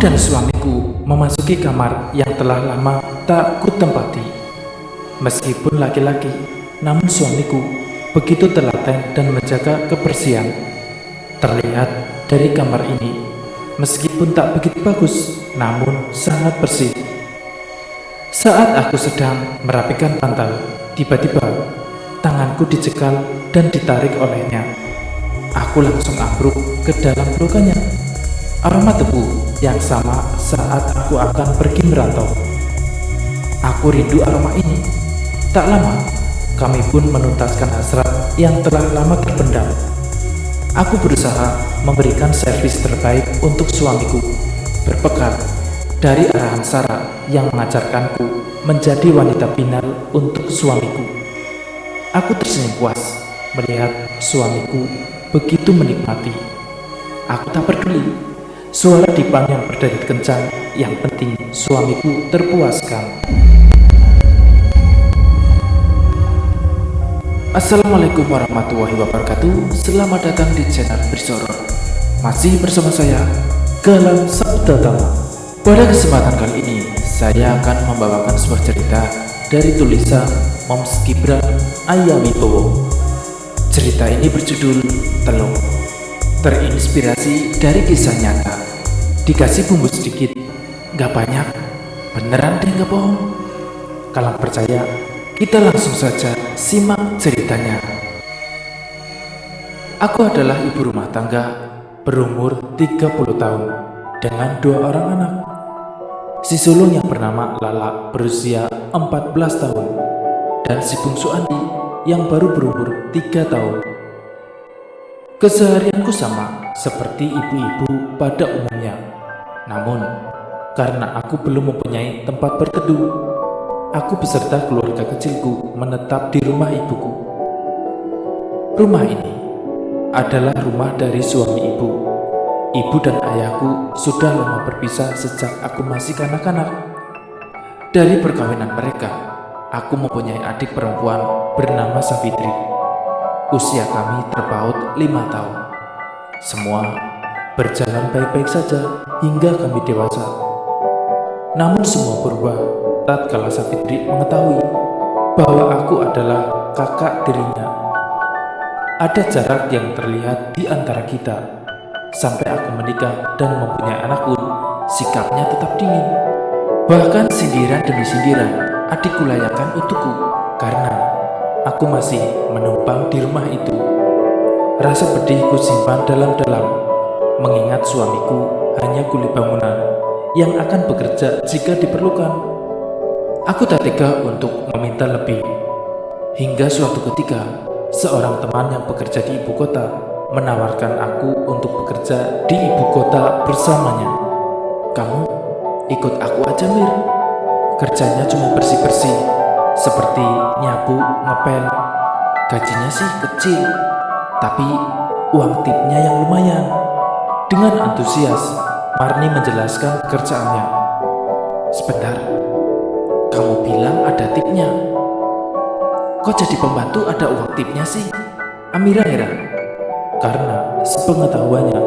dan suamiku memasuki kamar yang telah lama tak kutempati. Meskipun laki-laki, namun suamiku begitu telaten dan menjaga kebersihan. Terlihat dari kamar ini, meskipun tak begitu bagus, namun sangat bersih. Saat aku sedang merapikan bantal, tiba-tiba tanganku dicekal dan ditarik olehnya. Aku langsung ambruk ke dalam pelukannya. Aroma tebu yang sama saat aku akan pergi merantau. Aku rindu aroma ini. Tak lama, kami pun menuntaskan hasrat yang telah lama terpendam. Aku berusaha memberikan servis terbaik untuk suamiku, berbekal dari arahan Sarah yang mengajarkanku menjadi wanita binal untuk suamiku. Aku tersenyum puas melihat suamiku begitu menikmati. Aku tak peduli suara dipan yang berderit kencang, yang penting suamiku terpuaskan. Assalamualaikum warahmatullahi wabarakatuh. Selamat datang di channel Bersorot. Masih bersama saya, Galang Sabda Tama. Pada kesempatan kali ini, saya akan membawakan sebuah cerita dari tulisan Moms Gibran Ayamibowo. Cerita ini berjudul Telung. Terinspirasi dari kisah nyata. Dikasih bumbu sedikit, gak banyak, beneran deh gak bohong. Kalau percaya, kita langsung saja simak ceritanya. Aku adalah ibu rumah tangga berumur 30 tahun dengan 2 orang anak. Si sulung yang bernama Lala berusia 14 tahun dan si bungsu Andi yang baru berumur 3 tahun. Keseharianku sama seperti ibu-ibu pada umumnya. Namun, karena aku belum mempunyai tempat berteduh, aku beserta keluarga kecilku menetap di rumah ibuku. Rumah ini adalah rumah dari suami ibu. Ibu dan ayahku sudah lama berpisah sejak aku masih kanak-kanak. Dari perkawinan mereka, aku mempunyai adik perempuan bernama Safitri. Usia kami terpaut 5 tahun. Semua berjalan baik-baik saja hingga kami dewasa. Namun semua berubah tatkala Safitri mengetahui bahwa aku adalah kakak tirinya. Ada jarak yang terlihat di antara kita. Sampai aku menikah dan mempunyai anak pun, sikapnya tetap dingin. Bahkan sindiran demi sindiran adikku layakkan untukku karena aku masih menumpang di rumah itu. Rasa pedih ku simpan dalam-dalam, mengingat suamiku hanya kuli bangunan yang akan bekerja jika diperlukan. Aku tak tega untuk meminta lebih. Hingga suatu ketika, seorang teman yang bekerja di ibu kota menawarkan aku untuk bekerja di ibu kota bersamanya. Kamu ikut aku aja, Mir. Kerjanya cuma bersih-bersih, seperti nyapu, ngepel. Gajinya sih kecil, tapi uang tipnya yang lumayan. Dengan antusias, Marni menjelaskan pekerjaannya. Sebentar, kamu bilang ada tipnya. Kok jadi pembantu ada uang tipnya sih? Amira heran. Karena sepengetahuannya,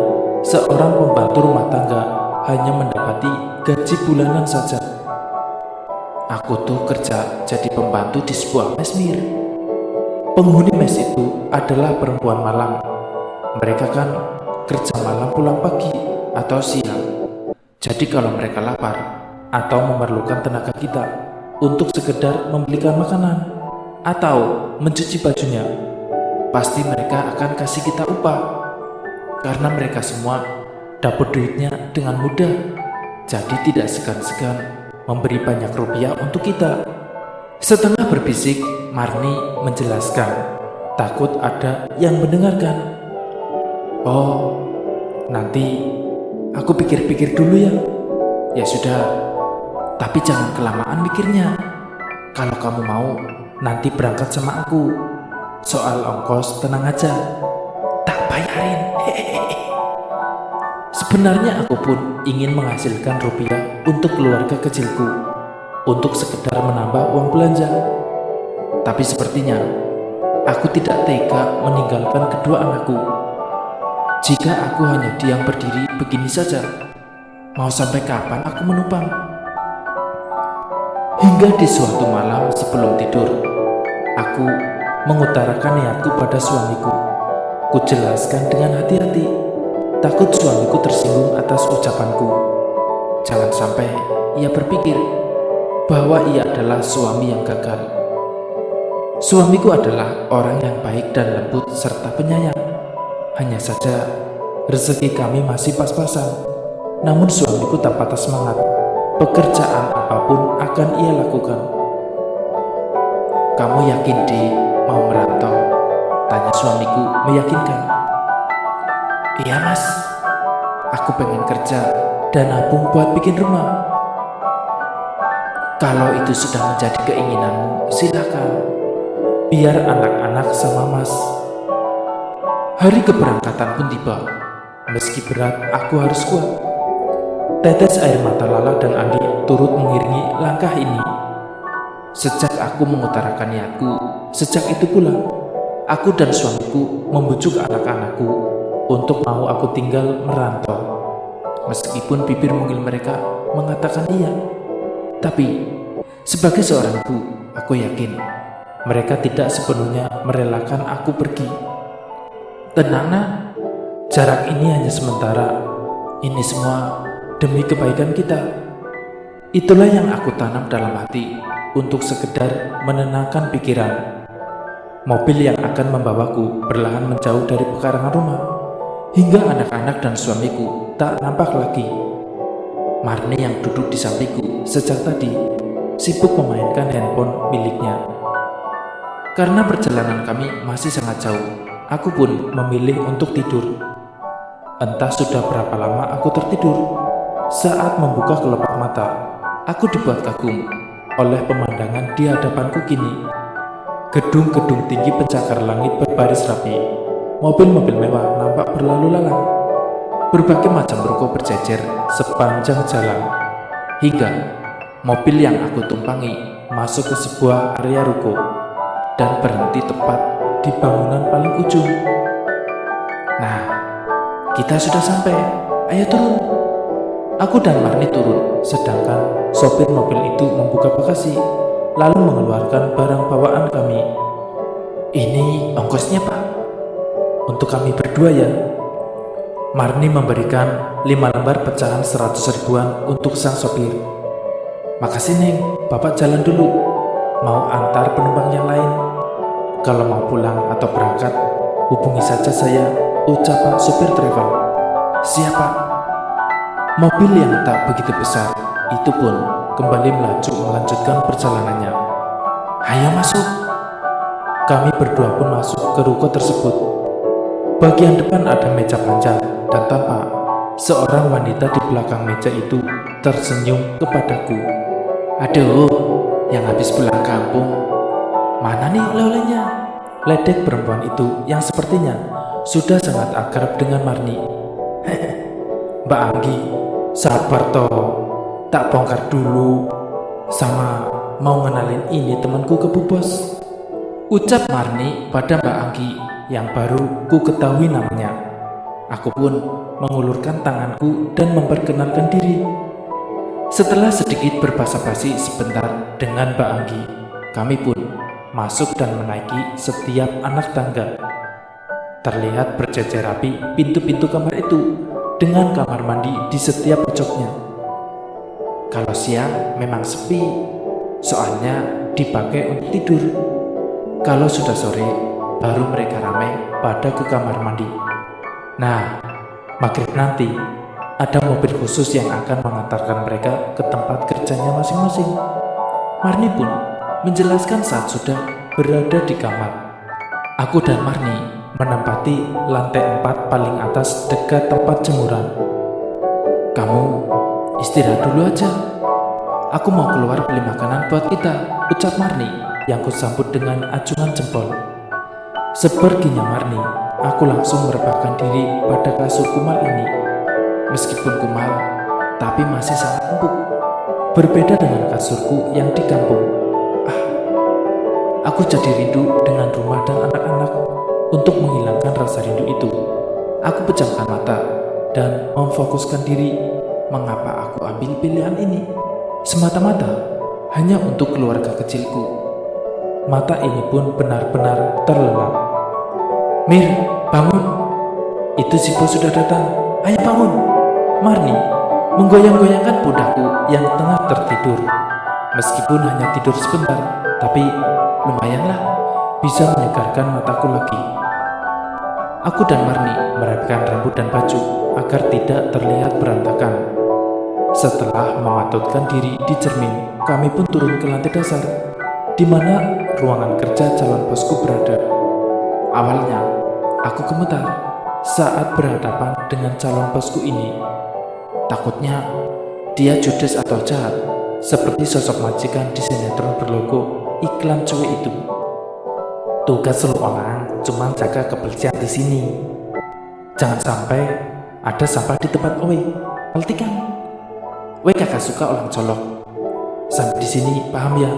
seorang pembantu rumah tangga hanya mendapati gaji bulanan saja. Aku tuh kerja jadi pembantu di sebuah mes, Mir. Penghuni mes itu adalah perempuan malam. Mereka kan kerja malam pulang pagi atau siang. Jadi kalau mereka lapar atau memerlukan tenaga kita untuk sekedar membelikan makanan atau mencuci bajunya, pasti mereka akan kasih kita upah. Karena mereka semua dapat duitnya dengan mudah, jadi tidak segan-segan memberi banyak rupiah untuk kita. Setengah berbisik, Marni menjelaskan, takut ada yang mendengarkan. Oh, nanti aku pikir-pikir dulu ya. Ya sudah, tapi jangan kelamaan mikirnya. Kalau kamu mau, nanti berangkat sama aku. Soal ongkos tenang aja, tak bayarin. Sebenarnya aku pun ingin menghasilkan rupiah untuk keluarga kecilku, untuk sekedar menambah uang belanja. Tapi sepertinya aku tidak tega meninggalkan kedua anakku. Jika aku hanya diam berdiri begini saja, Mau sampai kapan aku menumpang? Hingga di suatu malam sebelum tidur, aku mengutarakan niatku pada suamiku. Kujelaskan dengan hati-hati, takut suamiku tersinggung atas ucapanku. Jangan sampai ia berpikir bahwa ia adalah suami yang gagal. Suamiku adalah orang yang baik dan lembut serta penyayang. Hanya saja rezeki kami masih pas-pasan. Namun suamiku tak patah semangat. Pekerjaan apapun akan ia lakukan. "Kamu yakin, Di, mau merantau?" tanya suamiku meyakinkan. "Iya, Mas. Aku pengen kerja dan nabung buat bikin rumah." "Kalau itu sudah menjadi keinginanmu, silakan. Biar anak-anak sama Mas." Hari keberangkatan pun tiba. Meski berat, aku harus kuat. Tetes air mata Lala dan Andi turut mengiringi langkah ini. Sejak aku mengutarakan niatku, sejak itu pula aku dan suamiku membujuk anak-anakku untuk mau aku tinggal merantau. Meskipun bibir mungil mereka mengatakan iya, tapi sebagai seorang ibu, aku yakin mereka tidak sepenuhnya merelakan aku pergi. "Tenang, Nak. Jarak ini hanya sementara. Ini semua demi kebaikan kita." Itulah yang aku tanam dalam hati untuk sekedar menenangkan pikiran. Mobil yang akan membawaku perlahan menjauh dari pekarangan rumah, hingga anak-anak dan suamiku tak nampak lagi. Marni yang duduk di sampingku sejak tadi sibuk memainkan handphone miliknya. Karena perjalanan kami masih sangat jauh, aku pun memilih untuk tidur. Entah sudah berapa lama aku tertidur. Saat membuka kelopak mata, aku dibuat kagum oleh pemandangan di hadapanku kini. Gedung-gedung tinggi pencakar langit berbaris rapi. Mobil-mobil mewah nampak berlalu lalang. Berbagai macam ruko berjejer sepanjang jalan. Hingga mobil yang aku tumpangi masuk ke sebuah area ruko dan berhenti tepat di bangunan paling ujung. "Nah, kita sudah sampai. Ayo turun." Aku dan Marni turun, sedangkan sopir mobil itu membuka bagasi, lalu mengeluarkan barang bawaan kami. "Ini ongkosnya, Pak. Untuk kami berdua ya." Marni memberikan 5 lembar pecahan 100 ribuan untuk sang sopir. "Makasih, Neng. Bapak jalan dulu. Mau antar penumpang yang lain? Kalau mau pulang atau berangkat, hubungi saja saya," ucap Pak supir travel. "Siap, Pak." Mobil yang tak begitu besar itu pun kembali melaju melanjutkan perjalanannya. "Ayo masuk." Kami berdua pun masuk ke ruko tersebut. Bagian depan ada meja panjang dan tampak seorang wanita di belakang meja itu tersenyum kepadaku. "Aduh, yang habis pulang kampung. Mana nih oleh-olehnya?" Ledek perempuan itu yang sepertinya sudah sangat akrab dengan Marni. "Mbak Anggi, sabar toh, tak bongkar dulu. Sama mau ngenalin ini temanku ke Bu Bos," ucap Marni pada Mbak Anggi yang baru ku ketahui namanya. Aku pun mengulurkan tanganku dan memperkenalkan diri. Setelah sedikit berbasa-basi sebentar dengan Mbak Anggi, kami pun masuk dan menaiki setiap anak tangga. Terlihat berjejer rapi pintu-pintu kamar itu dengan kamar mandi di setiap pojoknya. Kalau siang memang sepi, soalnya dipakai untuk tidur. Kalau sudah sore, baru mereka ramai pada ke kamar mandi. Nah, maghrib nanti ada mobil khusus yang akan mengantarkan mereka ke tempat kerjanya masing-masing. Marni pun menjelaskan saat sudah berada di kamar. Aku dan Marni menempati lantai 4 paling atas dekat tempat jemuran. "Kamu istirahat dulu aja. Aku mau keluar beli makanan buat kita," ucap Marni yang kusambut dengan acungan jempol. Seperginya Marni, aku langsung merebahkan diri pada kasur kumal ini. Meskipun kumal, tapi masih sangat empuk. Berbeda dengan kasurku yang di kampung. Aku jadi rindu dengan rumah dan anak-anak. Untuk menghilangkan rasa rindu itu, aku pejamkan mata dan memfokuskan diri mengapa aku ambil pilihan ini. Semata-mata hanya untuk keluarga kecilku. Mata ini pun benar-benar terlelap. Mir, bangun. Itu si bos sudah datang. Ayo bangun. Marni menggoyang-goyangkan pundakku yang tengah tertidur. Meskipun hanya tidur sebentar, tapi lumayanlah bisa menyegarkan mataku lagi. Aku dan Marni merapikan rambut dan baju agar tidak terlihat berantakan. Setelah mematutkan diri di cermin, kami pun turun ke lantai dasar, di mana ruangan kerja calon bosku berada. Awalnya, aku gemetar saat berhadapan dengan calon bosku ini. Takutnya dia judes atau jahat, seperti sosok majikan di sinetron berlogo iklan cewek itu. Tugas lu orang cuma jaga kebersihan di sini. Jangan sampai ada sampah di tempat Owe. Ngerti kan? Owe kagak suka orang colok. Sampai di sini paham ya?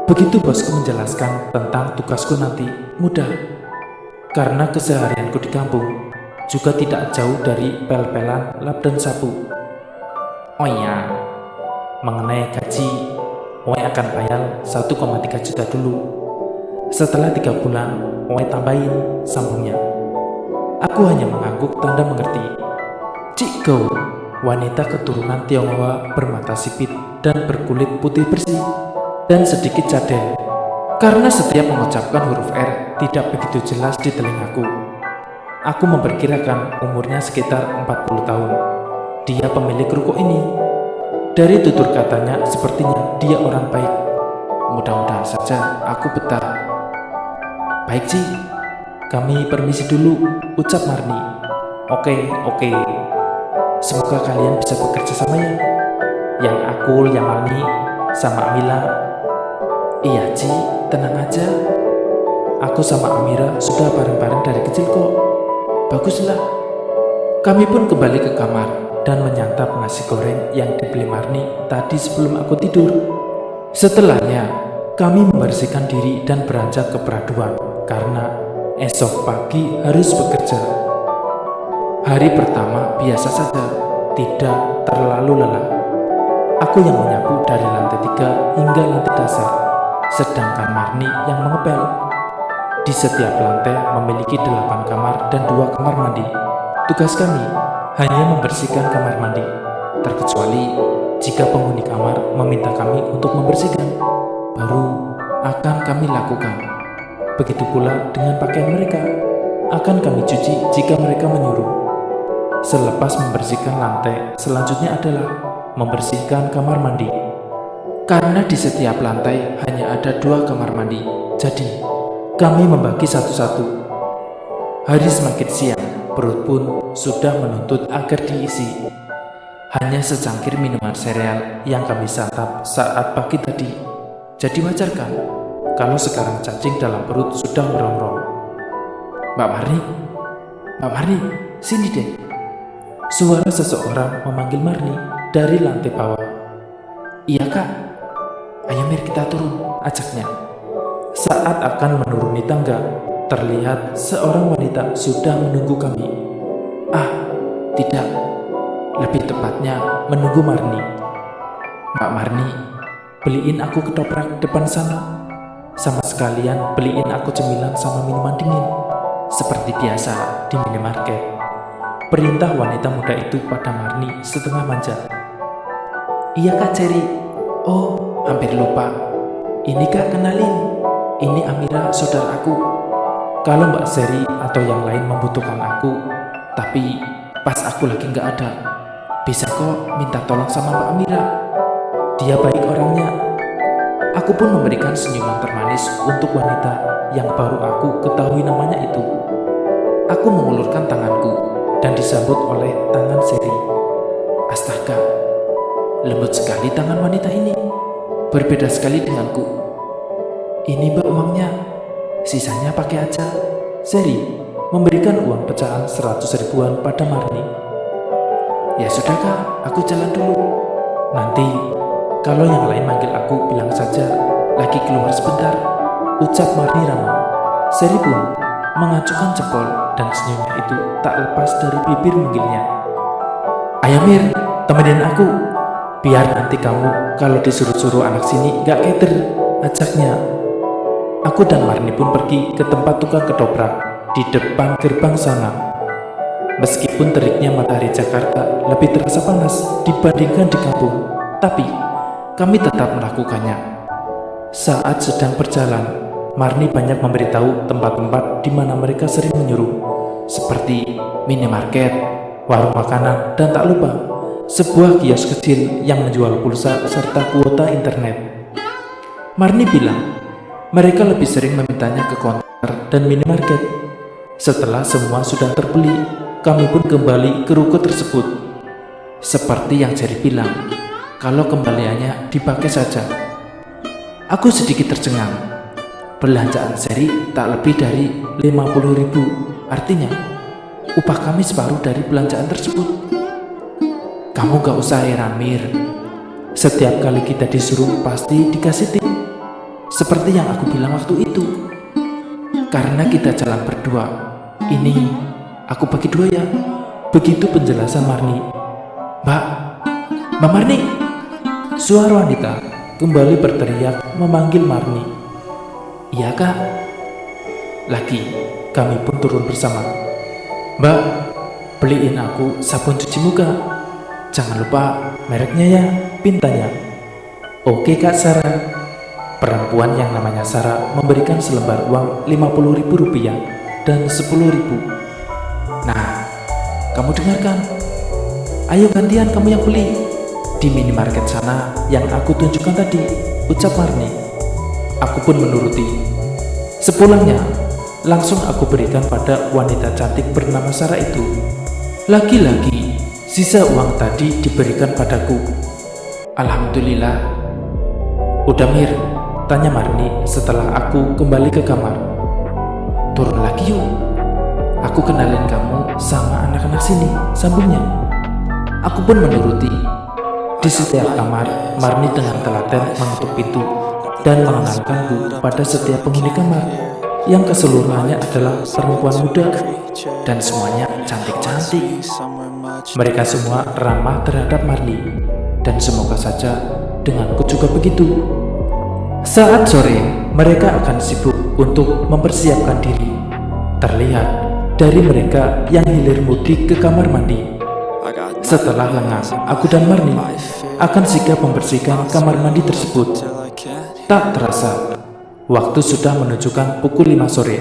Begitu bosku menjelaskan tentang tugasku nanti, mudah. Karena keseharianku di kampung juga tidak jauh dari pel-pelan, lap dan sapu. Oh iya, mengenai gaji, Owe akan bayar 1,3 juta dulu. Setelah 3 bulan, Owe tambahin, sambungnya. Aku hanya mengangguk tanda mengerti. Cik Go, wanita keturunan Tionghoa bermata sipit dan berkulit putih bersih dan sedikit cadel. Karena setiap mengucapkan huruf R tidak begitu jelas di telingaku. Aku memperkirakan umurnya sekitar 40 tahun. Dia pemilik ruko ini. Dari tutur katanya sepertinya dia orang baik. Mudah-mudahan saja aku betah. Baik Ci, kami permisi dulu, ucap Marni. Oke. Semoga kalian bisa bekerja sama ya. Yang aku, yang Marni, sama Amila. Iya Ci, tenang aja. Aku sama Amira sudah bareng-bareng dari kecil kok. Baguslah. Kami pun kembali ke kamar dan menyantap nasi goreng yang dibeli Marni tadi sebelum aku tidur. Setelahnya, kami membersihkan diri dan beranjak ke peraduan karena esok pagi harus bekerja. Hari pertama biasa saja, tidak terlalu lelah. Aku yang menyapu dari lantai 3 hingga lantai dasar, sedangkan Marni yang mengepel. Di setiap lantai memiliki 8 kamar dan 2 kamar mandi. Tugas kami hanya membersihkan kamar mandi, terkecuali jika penghuni kamar meminta kami untuk membersihkan, baru akan kami lakukan. Begitu pula dengan pakaian mereka, akan kami cuci jika mereka menyuruh. Selepas membersihkan lantai, selanjutnya adalah membersihkan kamar mandi. Karena di setiap lantai hanya ada 2 kamar mandi, jadi kami membagi satu-satu. Hari semakin siang, perut pun sudah menuntut agar diisi. Hanya secangkir minuman sereal yang kami santap saat pagi tadi. Jadi wajar kan kalau sekarang cacing dalam perut sudah merongrong. Mbak Marni, sini deh. Suara seseorang memanggil Marni dari lantai bawah. Iya kak, ayo Mir kita turun, ajaknya. Saat akan menuruni tangga, terlihat seorang wanita sudah menunggu kami. Tidak, lebih tepatnya menunggu Marni. Mbak Marni, beliin aku ketoprak depan sana. Sama sekalian beliin aku cemilan sama minuman dingin, seperti biasa di minimarket. Perintah wanita muda itu pada Marni setengah manja. Iya Kak Cherry. Oh, hampir lupa. Ini Kak, kenalin. Ini Amira, saudara aku. Kalau Mbak Cherry atau yang lain membutuhkan aku, tapi pas aku lagi nggak ada, bisa kok minta tolong sama Mbak Amira. Dia baik orangnya. Aku pun memberikan senyuman termanis untuk wanita yang baru aku ketahui namanya itu. Aku mengulurkan tanganku dan disambut oleh tangan Cherry. Astaga, lembut sekali tangan wanita ini. Berbeda sekali denganku. Ini Mbak uangnya, sisanya pakai aja. Cherry memberikan uang pecahan 100 ribuan pada Marni. Ya sudah Kak, aku jalan dulu. Nanti kalau yang lain manggil aku, bilang saja lagi keluar sebentar, ucap Marni ramah. Cherry pun mengacukan jempol dan senyumnya itu tak lepas dari bibir manggilnya. Ayo Mir, temenin aku. Biar nanti kamu kalau disuruh-suruh anak sini gak keder, ajaknya. Aku dan Marni pun pergi ke tempat tukang ketoprak di depan gerbang sana. Meskipun teriknya matahari Jakarta lebih terasa panas dibandingkan di kampung, tapi kami tetap melakukannya. Saat sedang berjalan, Marni banyak memberitahu tempat-tempat di mana mereka sering menyuruh, seperti minimarket, warung makanan, dan tak lupa sebuah kios kecil yang menjual pulsa serta kuota internet. Marni bilang mereka lebih sering memintanya ke konter dan minimarket. Setelah semua sudah terbeli, kami pun kembali ke ruko tersebut. Seperti yang Jerry bilang, kalau kembaliannya dipakai saja. Aku sedikit tercengang. Belanjaan Jerry tak lebih dari 50.000, artinya upah kami separuh dari belanjaan tersebut. Kamu gak usah heran, Mir. Setiap kali kita disuruh pasti dikasih tip, seperti yang aku bilang waktu itu. Karena kita jalan berdua, ini aku bagi 2 ya. Begitu penjelasan Marni. Mbak Marni. Suara wanita kembali berteriak memanggil Marni. Iya kak. Lagi kami pun turun bersama. Mbak, beliin aku sabun cuci muka. Jangan lupa mereknya ya, pintanya. Oke kak Sarah. Perempuan yang namanya Sarah memberikan selembar uang Rp50.000 dan Rp10.000. Nah, kamu dengarkan. Ayo gantian kamu yang beli di minimarket sana yang aku tunjukkan tadi, ucap Marni. Aku pun menuruti. Sepulangnya, langsung aku berikan pada wanita cantik bernama Sarah itu. Lagi-lagi, sisa uang tadi diberikan padaku. Alhamdulillah. Udah Mir, tanya Marni setelah aku kembali ke kamar. Turun lagi yuk. Aku kenalin kamu sama anak-anak sini, sambungnya. Aku pun menuruti. Di setiap kamar, Marni dengan telaten mengetuk pintu dan mengenalkanku pada setiap penghuni kamar, yang keseluruhannya adalah perempuan muda dan semuanya cantik-cantik. Mereka semua ramah terhadap Marni, dan semoga saja denganku juga begitu. Saat sore, mereka akan sibuk untuk mempersiapkan diri. Terlihat dari mereka yang hilir mudik ke kamar mandi. Setelah lengah, aku dan Marni akan sigap membersihkan kamar mandi tersebut. Tak terasa, waktu sudah menunjukkan pukul 5 sore.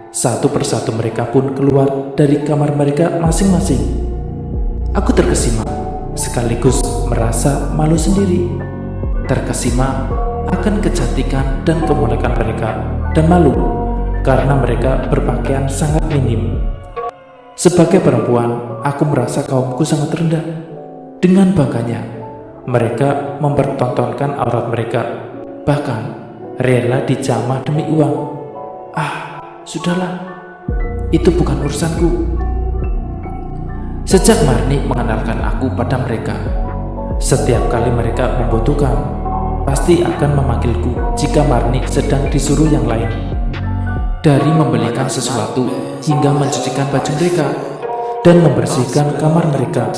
Satu persatu mereka pun keluar dari kamar mereka masing-masing. Aku terkesima, sekaligus merasa malu sendiri. Terkesima akan kecantikan dan kemolekan mereka, dan malu karena mereka berpakaian sangat minim. Sebagai perempuan, aku merasa kaumku sangat rendah. Dengan bangganya, mereka mempertontonkan aurat mereka, bahkan rela dijamah demi uang. Ah, sudahlah, itu bukan urusanku. Sejak Marni mengenalkan aku pada mereka, setiap kali mereka membutuhkan, pasti akan memanggilku jika Marni sedang disuruh yang lain. Dari membelikan sesuatu hingga mencucikan baju mereka dan membersihkan kamar mereka.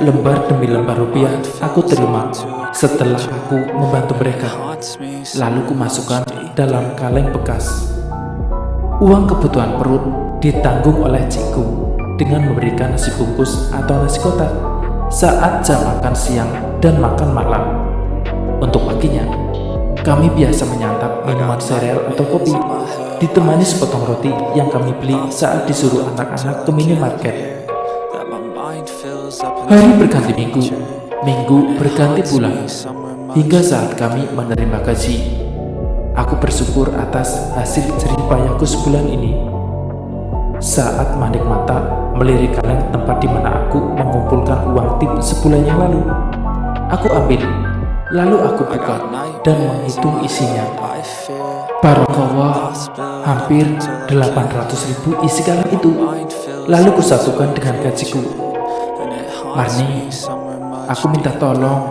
Lembar demi lembar rupiah aku terima setelah aku membantu mereka. Lalu kumasukkan dalam kaleng bekas. Uang kebutuhan perut ditanggung oleh cikgu dengan memberikan nasi bungkus atau nasi kotak saat jam makan siang dan makan malam. Untuk paginya, kami biasa menyantap minuman sereal atau kopi, ditemani sepotong roti yang kami beli saat disuruh anak-anak ke minimarket. Hari berganti minggu, minggu berganti bulan, hingga saat kami menerima gaji. Aku bersyukur atas hasil jerih payahku sebulan ini. Saat mandek mata melirik kaleng tempat di mana aku mengumpulkan uang tip sebulan yang lalu, aku ambil. Lalu aku buka dan menghitung isinya. Barokallah, hampir 800.000 isi kaleng itu. Lalu kusatukan dengan gajiku. Marni, aku minta tolong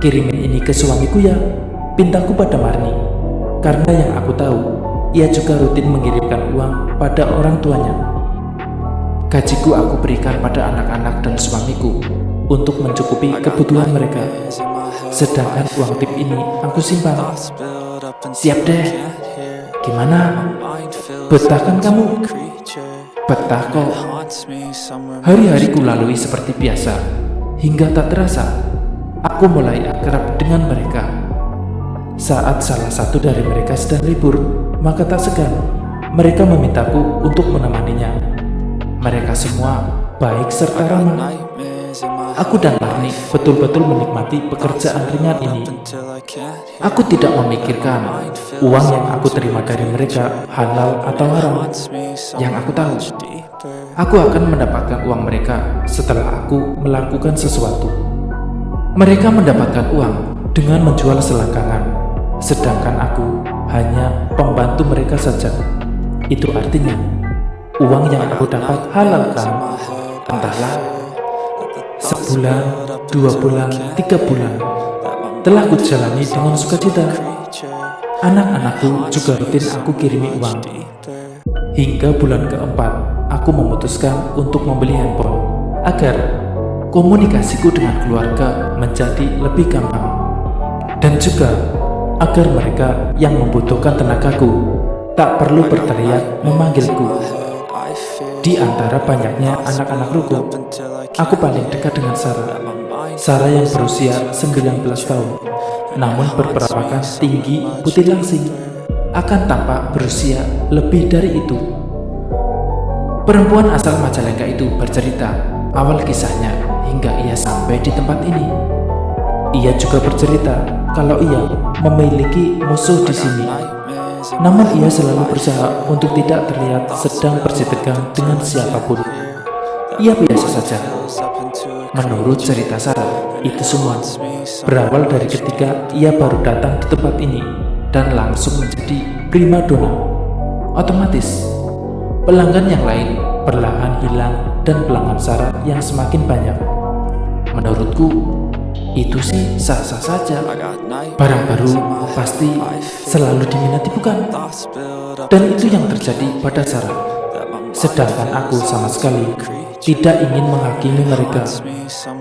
kirimin ini ke suamiku ya, pintaku pada Marni. Karena yang aku tahu, ia juga rutin mengirimkan uang pada orang tuanya. Gajiku aku berikan pada anak-anak dan suamiku untuk mencukupi kebutuhan mereka. Sedangkan uang tip ini aku simpan. Siap deh. Gimana? Betah kan kamu? Betah kok. Hari-hari ku lalui seperti biasa. Hingga tak terasa, aku mulai akrab dengan mereka. Saat salah satu dari mereka sedang libur, maka tak segan mereka memintaku untuk menemaninya. Mereka semua baik serta ramah. Aku dan Marni betul-betul menikmati pekerjaan ringan ini. Aku tidak memikirkan uang yang aku terima dari mereka halal atau haram. Yang aku tahu, aku akan mendapatkan uang mereka setelah aku melakukan sesuatu. Mereka mendapatkan uang dengan menjual selangkangan, sedangkan aku hanya pembantu mereka saja. Itu artinya uang yang aku dapat halal kan? Entahlah, sebulan, 2 bulan, 3 bulan telah kujalani dengan sukacita. Anak-anakku juga rutin aku kirimi uang. Hingga bulan keempat, aku memutuskan untuk membeli handphone agar komunikasiku dengan keluarga menjadi lebih gampang, dan juga agar mereka yang membutuhkan tenagaku tak perlu berteriak memanggilku. Di antara banyaknya anak-anak ruko, aku paling dekat dengan Sarah. Sarah yang berusia 19 tahun, namun berperawakan tinggi, putih langsing, akan tampak berusia lebih dari itu. Perempuan asal Majalengka itu bercerita awal kisahnya hingga ia sampai di tempat ini. Ia juga bercerita kalau ia memiliki musuh di sini. Namun ia selalu berusaha untuk tidak terlihat sedang bersitegang dengan siapapun. Ia biasa saja. Menurut cerita Sarah, itu semua berawal dari ketika ia baru datang di tempat ini dan langsung menjadi primadona. Otomatis, pelanggan yang lain perlahan hilang dan pelanggan Sarah yang semakin banyak. Menurutku, itu sih sah-sah saja. Barang baru pasti selalu diminati, bukan? Dan itu yang terjadi pada Sarah. Sedangkan aku sama sekali tidak ingin menghakimi mereka.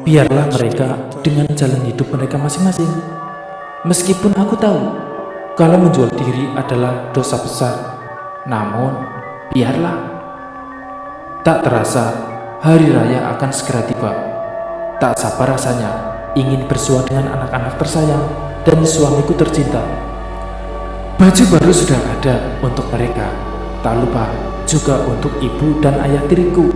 Biarlah mereka dengan jalan hidup mereka masing-masing. Meskipun aku tahu kalau menjual diri adalah dosa besar, namun biarlah. Tak terasa hari raya akan segera tiba. Tak sabar rasanya ingin bersua dengan anak-anak tersayang dan suamiku tercinta. Baju baru sudah ada untuk mereka. Tak lupa juga untuk ibu dan ayah tiriku.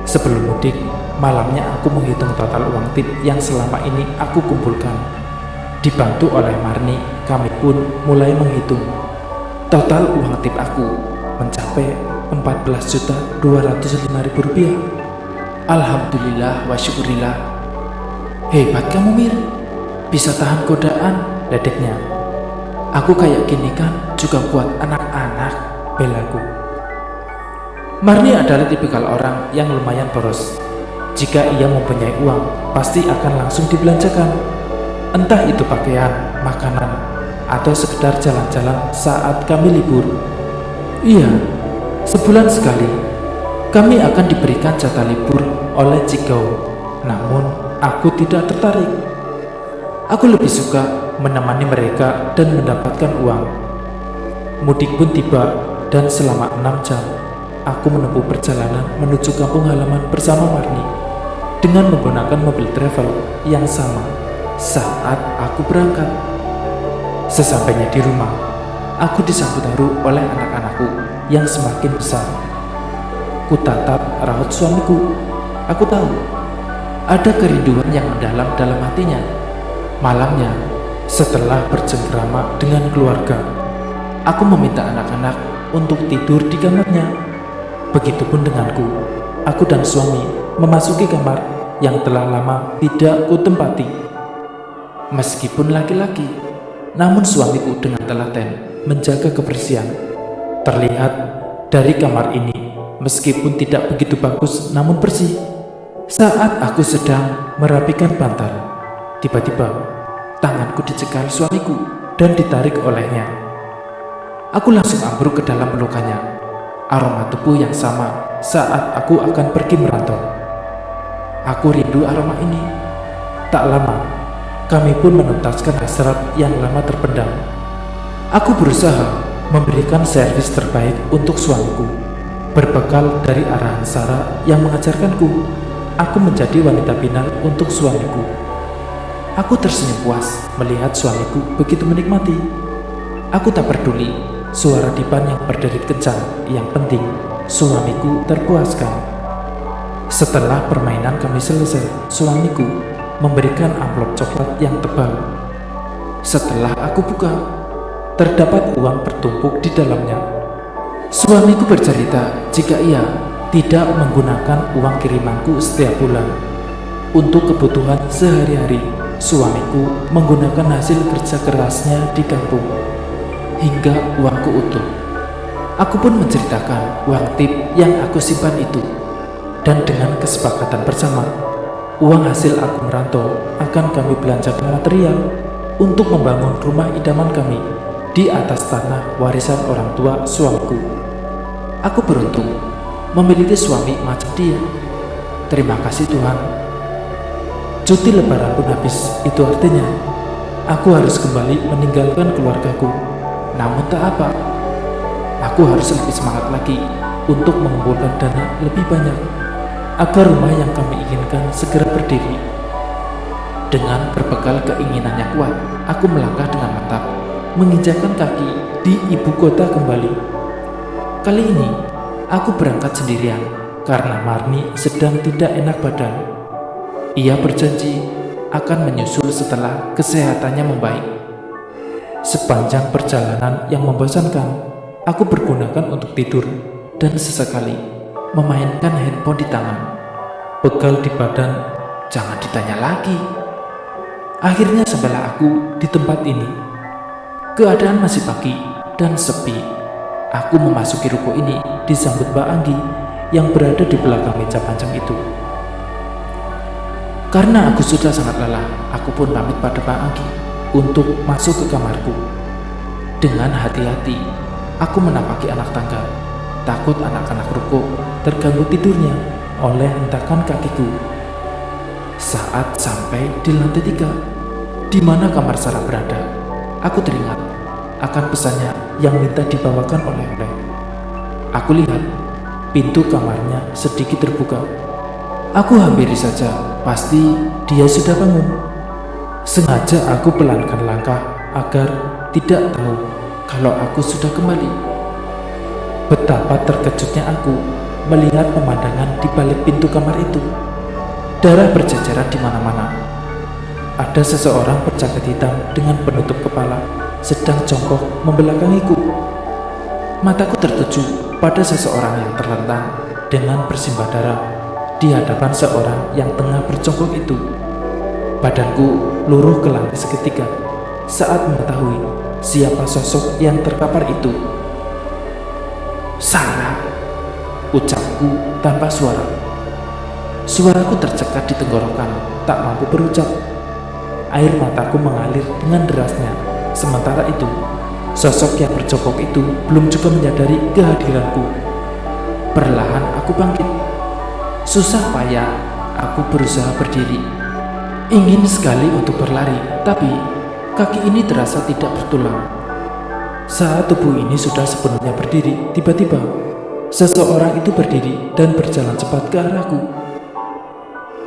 Sebelum mudik, malamnya aku menghitung total uang tip yang selama ini aku kumpulkan. Dibantu oleh Marni, kami pun mulai menghitung. Total uang tip aku mencapai Rp14.205.000. Alhamdulillah wa syukurillah. Hebat kamu, Mir, bisa tahan godaan, ledeknya. Aku kayak gini kan juga buat anak-anak, belaku. Marni adalah tipikal orang yang lumayan boros. Jika ia mempunyai uang, pasti akan langsung dibelanjakan. Entah itu pakaian, makanan, atau sekedar jalan-jalan saat kami libur. Iya, sebulan sekali kami akan diberikan jatah libur oleh Cikau. Namun aku tidak tertarik. Aku lebih suka menemani mereka dan mendapatkan uang. Mudik pun tiba dan selama 6 jam aku menempuh perjalanan menuju kampung halaman bersama Marni dengan menggunakan mobil travel yang sama saat aku berangkat. Sesampainya di rumah, aku disambut haru oleh anak-anakku yang semakin besar. Kutatap raut suamiku. Aku tahu ada kerinduan yang mendalam dalam hatinya. Malamnya, setelah bercengkrama dengan keluarga, aku meminta anak-anak untuk tidur di kamarnya. Begitupun denganku. Aku dan suami memasuki kamar yang telah lama tidak kutempati. Meskipun laki-laki, namun suamiku dengan telaten menjaga kebersihan. Terlihat dari kamar ini, meskipun tidak begitu bagus namun bersih. Saat aku sedang merapikan bantal, tiba-tiba tanganku dicekal suamiku dan ditarik olehnya. Aku langsung ambruk ke dalam pelukannya. Aroma tubuh yang sama saat aku akan pergi merantau. Aku rindu aroma ini. Tak lama, kami pun menuntaskan hasrat yang lama terpendam. Aku berusaha memberikan servis terbaik untuk suamiku. Berbekal dari arahan Sarah yang mengajarkanku, aku menjadi wanita binal untuk suamiku. Aku tersenyum puas melihat suamiku begitu menikmati. Aku tak peduli suara dipan yang berderit kencang, yang penting suamiku terpuaskan. Setelah permainan kami selesai, suamiku memberikan amplop coklat yang tebal. Setelah aku buka, terdapat uang bertumpuk di dalamnya. Suamiku bercerita jika ia tidak menggunakan uang kirimanku setiap bulan. Untuk kebutuhan sehari-hari, suamiku menggunakan hasil kerja kerasnya di kampung hingga uangku utuh. Aku pun menceritakan uang tip yang aku simpan itu. Dan dengan kesepakatan bersama, uang hasil aku merantau akan kami belanjakan material untuk membangun rumah idaman kami di atas tanah warisan orang tua suamiku. Aku beruntung memiliki suami macam dia. Terima kasih Tuhan. Cuti lebaran pun habis, itu artinya aku harus kembali meninggalkan keluargaku. Namun tak apa, aku harus lebih semangat lagi untuk mengumpulkan dana lebih banyak agar rumah yang kami inginkan segera berdiri. Dengan berbekal keinginan yang kuat, aku melangkah dengan mantap, menginjakkan kaki di ibu kota kembali. Kali ini, aku berangkat sendirian karena Marni sedang tidak enak badan. Ia berjanji akan menyusul setelah kesehatannya membaik. Sepanjang perjalanan yang membosankan, aku bergunakan untuk tidur dan sesekali memainkan handphone di tangan. Bekal di badan jangan ditanya lagi. Akhirnya sampailah aku di tempat ini. Keadaan masih pagi dan sepi. Aku memasuki ruko ini disambut Mbak Anggi yang berada di belakang meja panjang itu. Karena aku sudah sangat lelah, aku pun pamit pada Mbak Anggi untuk masuk ke kamarku. Dengan hati-hati, aku menapaki anak tangga. Takut anak-anak ruko terganggu tidurnya oleh hentakan kakiku. Saat sampai di lantai 3, di mana kamar Sarah berada, aku teringat akan pesannya yang minta dibawakan oleh-oleh. Aku lihat pintu kamarnya sedikit terbuka. Aku hampiri saja, pasti dia sudah bangun. Sengaja aku pelankan langkah agar tidak tahu kalau aku sudah kembali. Betapa terkejutnya aku melihat pemandangan di balik pintu kamar itu. Darah berceceran di mana-mana. Ada seseorang berjaket hitam dengan penutup kepala sedang jongkok membelakangiku. Mataku tertuju pada seseorang yang terlentang dengan bersimbah darah di hadapan seorang yang tengah berjongkok itu. Badanku luruh ke lantai seketika saat mengetahui siapa sosok yang terkapar itu. Sarah, ucapku tanpa suara. Suaraku tercekat di tenggorokan, tak mampu berucap. Air mataku mengalir dengan derasnya. Sementara itu, sosok yang berjongkok itu belum juga menyadari kehadiranku. Perlahan aku bangkit. Susah payah aku berusaha berdiri. Ingin sekali untuk berlari, tapi kaki ini terasa tidak bertulang. Saat tubuh ini sudah sepenuhnya berdiri, tiba-tiba seseorang itu berdiri dan berjalan cepat ke arahku.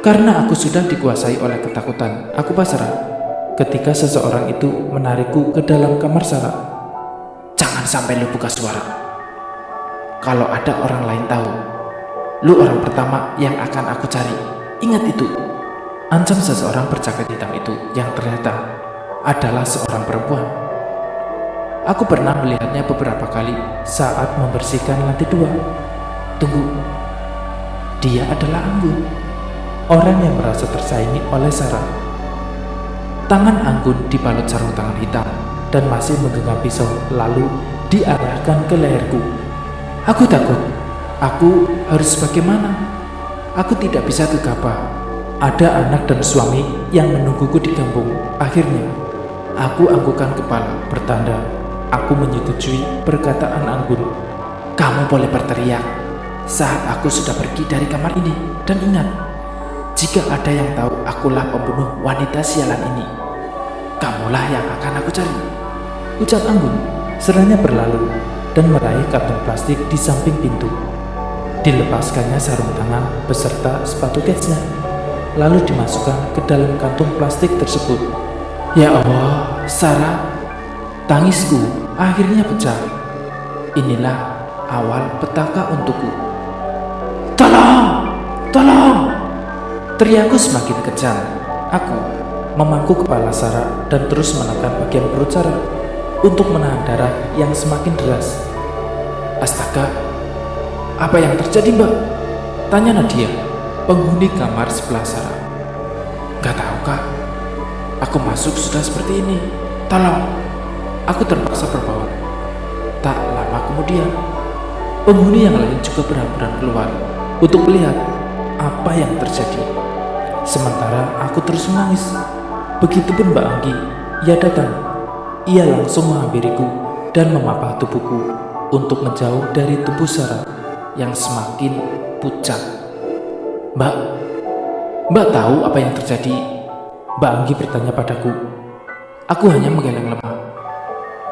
Karena aku sudah dikuasai oleh ketakutan, aku pasrah ketika seseorang itu menarikku ke dalam kamar Sarah. Jangan sampai lu buka suara. Kalau ada orang lain tahu, lu orang pertama yang akan aku cari. Ingat itu, ancam seseorang berjaket hitam itu yang ternyata adalah seorang perempuan. Aku pernah melihatnya beberapa kali saat membersihkan lantai 2. Tunggu, dia adalah Anggun, orang yang merasa tersaingi oleh Sarah. Tangan Anggun dibalut sarung tangan hitam dan masih menggenggam pisau lalu diarahkan ke leherku. Aku takut. Aku harus bagaimana? Aku tidak bisa gegabah. Ada anak dan suami yang menungguku di kampung. Akhirnya, aku anggukan kepala bertanda aku menyetujui perkataan Anggun. Kamu boleh berteriak saat aku sudah pergi dari kamar ini. Dan ingat, Jika ada yang tahu akulah pembunuh wanita sialan ini, kamulah yang akan aku cari, ucap Anggun seraya berlalu dan meraih kantung plastik di samping pintu. Dilepaskannya sarung tangan beserta sepatu ketsnya, lalu dimasukkan ke dalam kantung plastik tersebut. Ya Allah, Sarah, tangisku akhirnya pecah. Inilah awal petaka untukku. Tolong! Tolong! Teriakku semakin kencang. Aku memangku kepala Sarah dan terus menekan bagian perut Sarah untuk menahan darah yang semakin deras. Astaga, apa yang terjadi, Mbak? Tanya Nadia, penghuni kamar sebelah Sarah. Gak tahu, Kak. Aku masuk sudah seperti ini. Tolong. Aku terpaksa berbaur. Tak lama kemudian, penghuni yang lain juga berhamburan keluar untuk melihat apa yang terjadi. Sementara aku terus menangis. Begitupun Mbak Anggi, ia datang. Ia langsung menghampiriku dan memapah tubuhku untuk menjauh dari tubuh Sarah yang semakin pucat. Mbak tahu apa yang terjadi? Mbak Anggi bertanya padaku. Aku hanya menggeleng lemah.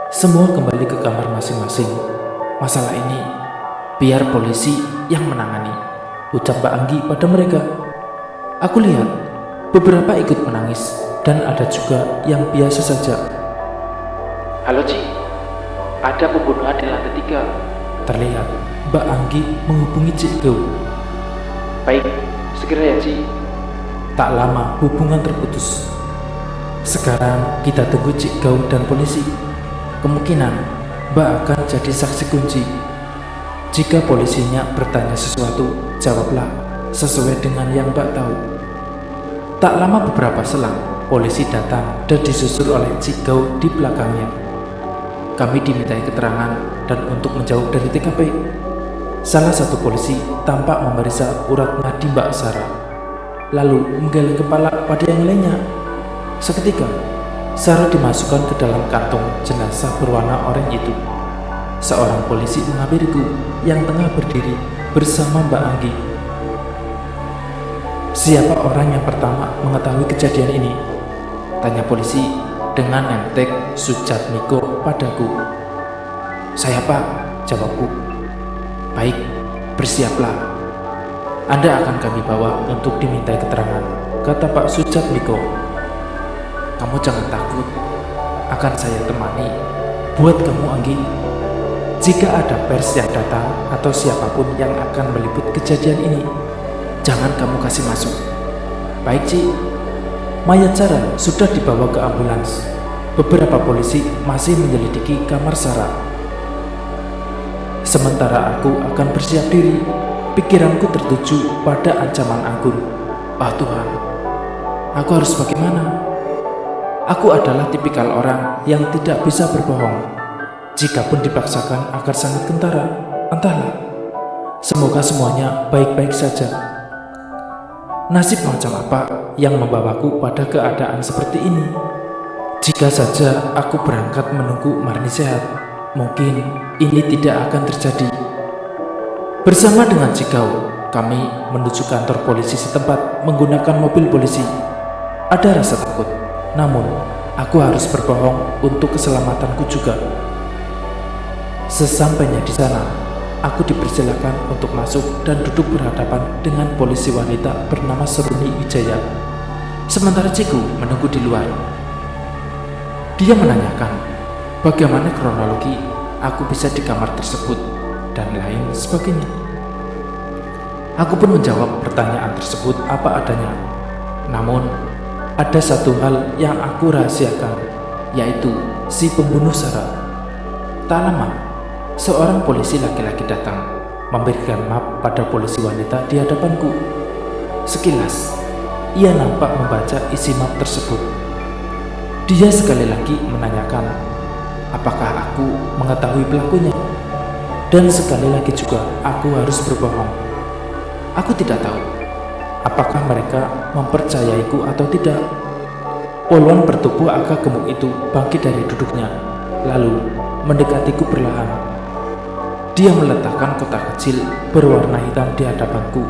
Semua kembali ke kamar masing-masing. Masalah ini biar polisi yang menangani, ucap Mbak Anggi pada mereka. Aku lihat beberapa ikut menangis dan ada juga yang biasa saja. Halo Ci, ada pembunuhan di lantai 3. Terlihat Mbak Anggi menghubungi Cik Go. Baik, segera ya Ci. Tak lama hubungan terputus. Sekarang kita tunggu Cik Go dan polisi. Kemungkinan Mbak akan jadi saksi kunci. Jika polisinya bertanya sesuatu, jawablah sesuai dengan yang Mbak tahu. Tak lama beberapa selang, polisi datang dan disusul oleh Cik Go di belakangnya. Kami dimintai keterangan dan untuk menjauh dari TKP. Salah satu polisi tampak memeriksa urat nadi Mbak Sarah, lalu menggeleng kepala pada yang lainnya. Seketika, Sarah dimasukkan ke dalam kantong jenazah berwarna oranye itu. Seorang polisi menghampiriku yang tengah berdiri bersama Mbak Anggi. Siapa orang yang pertama mengetahui kejadian ini? Tanya polisi dengan nentek Sujatmiko padaku. Saya Pak, jawabku. Baik, bersiaplah. Anda akan kami bawa untuk dimintai keterangan, kata Pak Sujatmiko. Kamu jangan takut, akan saya temani. Buat kamu Anggi, jika ada pers yang datang atau siapapun yang akan meliput kejadian ini, jangan kamu kasih masuk. Baik Ci. Mayat Sarah sudah dibawa ke ambulans. Beberapa polisi masih menyelidiki kamar Sarah. Sementara aku akan bersiap diri, pikiranku tertuju pada ancaman Anggun. Ah Tuhan, aku harus bagaimana? Aku adalah tipikal orang yang tidak bisa berbohong. Jikapun dipaksakan agar sangat kentara, entahlah. Semoga semuanya baik-baik saja. Nasib macam apa yang membawaku pada keadaan seperti ini? Jika saja aku berangkat menunggu Marni sehat, mungkin ini tidak akan terjadi. Bersama dengan Cikau, kami menuju kantor polisi setempat menggunakan mobil polisi. Ada rasa takut, namun aku harus berbohong untuk keselamatanku juga. Sesampainya di sana, aku dipersilakan untuk masuk dan duduk berhadapan dengan polisi wanita bernama Seruni Wijaya. Sementara Ciku menunggu di luar. Dia menanyakan bagaimana kronologi aku bisa di kamar tersebut dan lain sebagainya. Aku pun menjawab pertanyaan tersebut apa adanya. Namun ada satu hal yang aku rahasiakan, yaitu si pembunuh Sarah. Tak lama, seorang polisi laki-laki datang memberikan map pada polisi wanita di hadapanku. Sekilas, ia nampak membaca isi map tersebut. Dia sekali lagi menanyakan apakah aku mengetahui pelakunya. Dan sekali lagi juga aku harus berbohong. Aku tidak tahu apakah mereka mempercayaiku atau tidak. Poluan bertubuh agak gemuk itu bangkit dari duduknya, lalu mendekatiku perlahan. Dia meletakkan kotak kecil berwarna hitam di hadapanku.